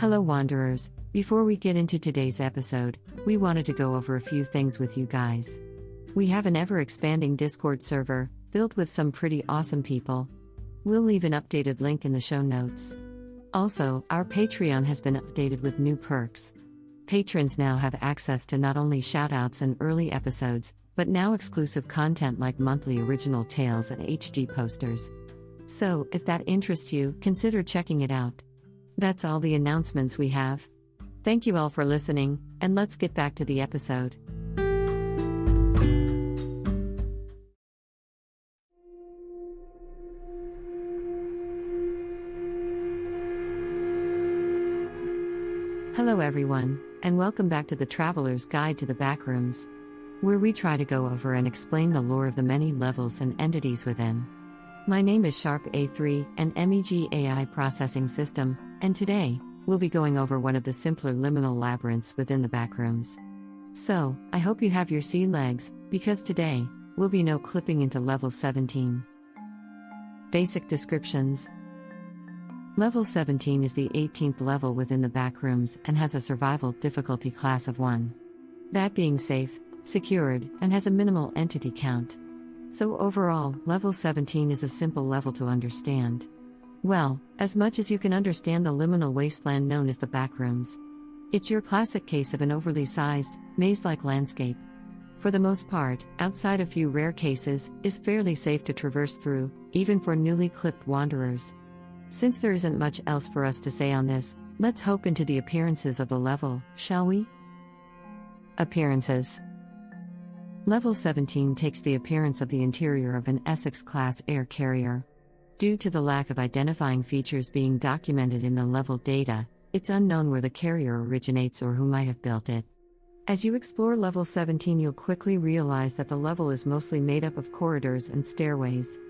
Hello Wanderers, before we get into today's episode, we wanted to go over a few things with you guys. We have an ever-expanding Discord server, filled with some pretty awesome people. We'll leave an updated link in the show notes. Also, our Patreon has been updated with new perks. Patrons now have access to not only shoutouts and early episodes, but now exclusive content like monthly original tales and HG posters. So, if that interests you, consider checking it out. That's all the announcements we have. Thank you all for listening, and let's get back to the episode. Hello everyone, and welcome back to the Traveler's Guide to the Backrooms, where we try to go over and explain the lore of the many levels and entities within. My name is Sharp A3, an MEG AI processing system, and today, we'll be going over one of the simpler liminal labyrinths within the Backrooms. So, I hope you have your sea legs, because today, we'll be clipping into level 17. Basic descriptions. Level 17 is the 18th level within the Backrooms and has a survival difficulty class of 1. That being safe, secured, and has a minimal entity count. So overall, level 17 is a simple level to understand. Well, as much as you can understand the liminal wasteland known as the Backrooms. It's your classic case of an overly sized, maze-like landscape. For the most part, outside a few rare cases, is fairly safe to traverse through, even for newly clipped wanderers. Since there isn't much else for us to say on this, let's hop into the appearances of the level, shall we? Appearances. Level 17 takes the appearance of the interior of an Essex-class air carrier. Due to the lack of identifying features being documented in the level data, it's unknown where the carrier originates or who might have built it. As you explore level 17, you'll quickly realize that the level is mostly made up of corridors and stairways,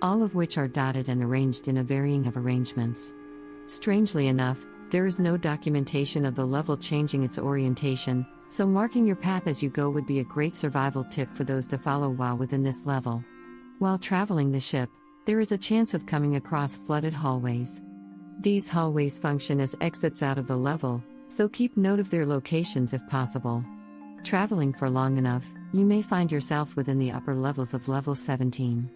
all of which are dotted and arranged in a varying of arrangements. Strangely enough, there is no documentation of the level changing its orientation, so marking your path as you go would be a great survival tip for those to follow while within this level. While traveling the ship, there is a chance of coming across flooded hallways. These hallways function as exits out of the level, so keep note of their locations if possible. Traveling for long enough, you may find yourself within the upper levels of level 17.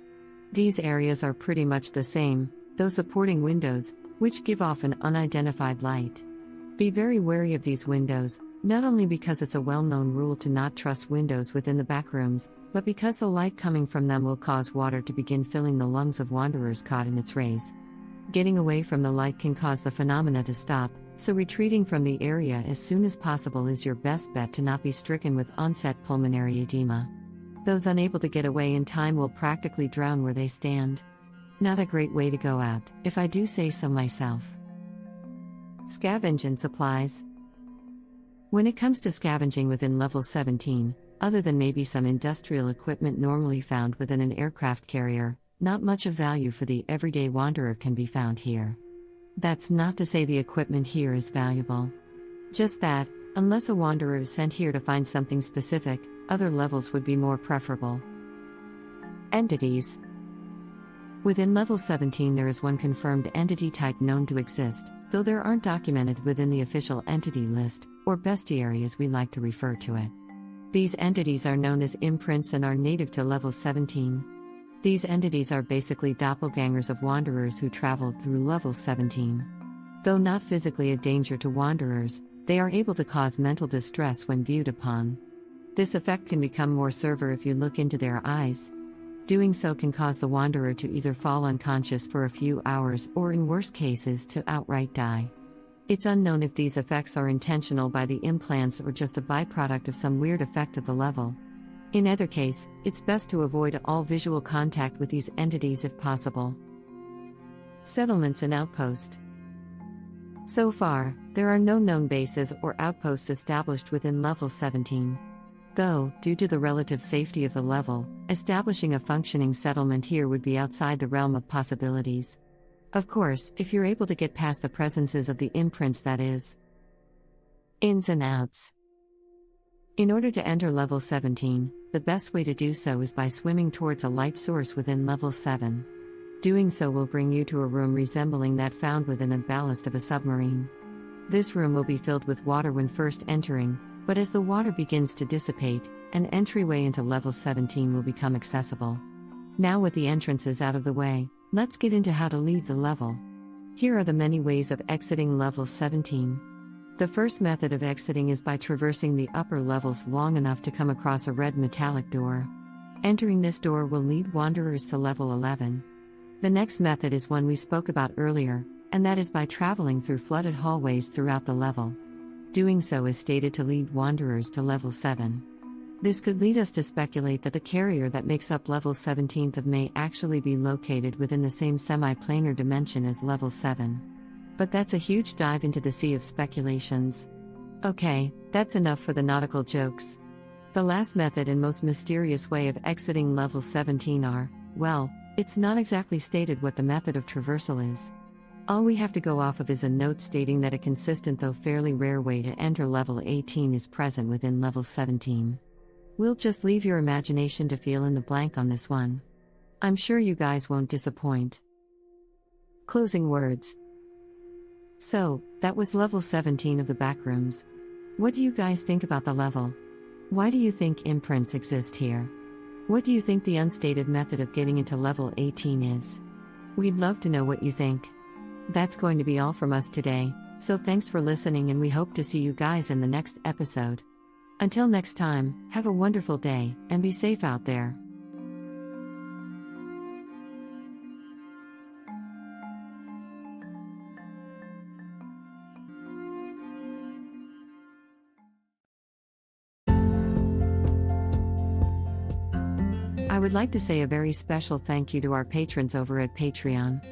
These areas are pretty much the same, though supporting windows, which give off an unidentified light. Be very wary of these windows, not only because it's a well-known rule to not trust windows within the Backrooms, but because the light coming from them will cause water to begin filling the lungs of wanderers caught in its rays. Getting away from the light can cause the phenomena to stop, so retreating from the area as soon as possible is your best bet to not be stricken with onset pulmonary edema. Those unable to get away in time will practically drown where they stand. Not a great way to go out, if I do say so myself. Scavenge and supplies. When it comes to scavenging within level 17, other than maybe some industrial equipment normally found within an aircraft carrier, not much of value for the everyday wanderer can be found here. That's not to say the equipment here is valuable. Just that, unless a wanderer is sent here to find something specific, other levels would be more preferable. Entities. Within level 17 there is one confirmed entity type known to exist, though there aren't documented within the official entity list, or bestiary as we like to refer to it. These entities are known as imprints and are native to level 17. These entities are basically doppelgangers of wanderers who traveled through level 17. Though not physically a danger to wanderers, they are able to cause mental distress when viewed upon. This effect can become more severe if you look into their eyes. Doing so can cause the wanderer to either fall unconscious for a few hours or in worse cases to outright die. It's unknown if these effects are intentional by the implants or just a byproduct of some weird effect of the level. In either case, it's best to avoid all visual contact with these entities if possible. Settlements and outposts. So far, there are no known bases or outposts established within level 17. Though, due to the relative safety of the level, establishing a functioning settlement here would be outside the realm of possibilities. Of course, if you're able to get past the presences of the imprints, that is. Ins and outs. In order to enter level 17, the best way to do so is by swimming towards a light source within level 7. Doing so will bring you to a room resembling that found within a ballast of a submarine. This room will be filled with water when first entering, but as the water begins to dissipate, an entryway into level 17 will become accessible. Now with the entrances out of the way, let's get into how to leave the level. Here are the many ways of exiting level 17. The first method of exiting is by traversing the upper levels long enough to come across a red metallic door. Entering this door will lead wanderers to level 11. The next method is one we spoke about earlier, and that is by traveling through flooded hallways throughout the level. Doing so is stated to lead wanderers to level 7. This could lead us to speculate that the carrier that makes up level 17th may actually be located within the same semi-planar dimension as level 7. But that's a huge dive into the sea of speculations. Okay, that's enough for the nautical jokes. The last method and most mysterious way of exiting level 17 are, well, it's not exactly stated what the method of traversal is. All we have to go off of is a note stating that a consistent though fairly rare way to enter level 18 is present within level 17. We'll just leave your imagination to fill in the blank on this one. I'm sure you guys won't disappoint. Closing words. So, that was level 17 of the Backrooms. What do you guys think about the level? Why do you think imprints exist here? What do you think the unstated method of getting into level 18 is? We'd love to know what you think. That's going to be all from us today, so thanks for listening and we hope to see you guys in the next episode. Until next time, have a wonderful day, and be safe out there. I would like to say a very special thank you to our patrons over at Patreon.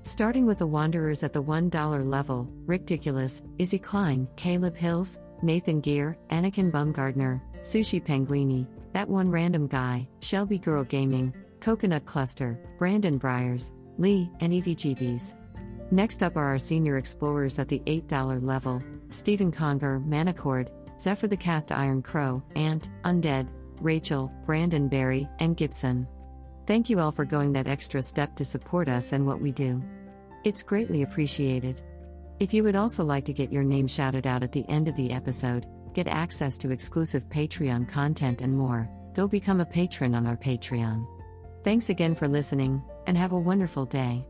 Starting with the Wanderers at the $1 level, Ridiculous, Izzy Klein, Caleb Hills, Nathan Gear, Anakin Bumgardner, Sushi Penguini, That One Random Guy, Shelby Girl Gaming, Coconut Cluster, Brandon Briers, Lee, and Evie Jeebies. Next up are our senior explorers at the $8 level, Stephen Conger, Manicord, Zephyr the Cast Iron Crow, Ant, Undead, Rachel, Brandon Berry, and Gibson. Thank you all for going that extra step to support us and what we do. It's greatly appreciated. If you would also like to get your name shouted out at the end of the episode, get access to exclusive Patreon content and more, go become a patron on our Patreon. Thanks again for listening, and have a wonderful day.